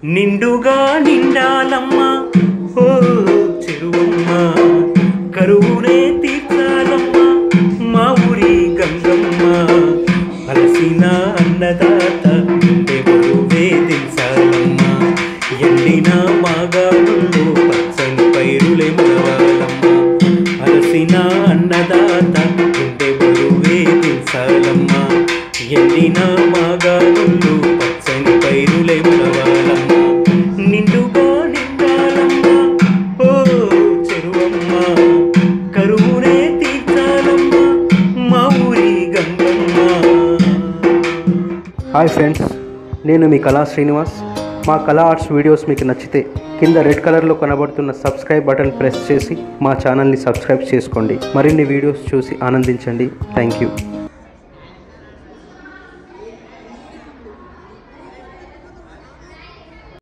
నిండుగా నిండాలమ్మ ఓ చెరువమ్మ కరువునే తీర్చాలమ్మ మా ఊరి గంగమ్మ అలసిన అన్నదాత ఎవరు వేధించాలమ్మ ఎండిన మాగాడుల్లో పచ్చని పైరులే మరవాలమ్మ అలసిన అన్నదాత ఎవరు వేధించాలమ్మ ఎండిన మాగాడుల్లో పచ్చని పైరులే మరవాలమ్మ నిండుగా నిండాలమ్మ ఓ చెరువమ్మ కరువునే తీర్చాలమ్మ మా ఊరి గంగమ్మ. హాయ్ ఫ్రెండ్స్, నేను మీ కళా శ్రీనివాస్. మా కళా ఆర్ట్స్ వీడియోస్ మీకు నచ్చితే కింద రెడ్ కలర్లో కనబడుతున్న సబ్స్క్రైబ్ బటన్ ప్రెస్ చేసి మా ఛానల్ని సబ్స్క్రైబ్ చేసుకోండి. మరిన్ని వీడియోస్ చూసి ఆనందించండి. Thank you.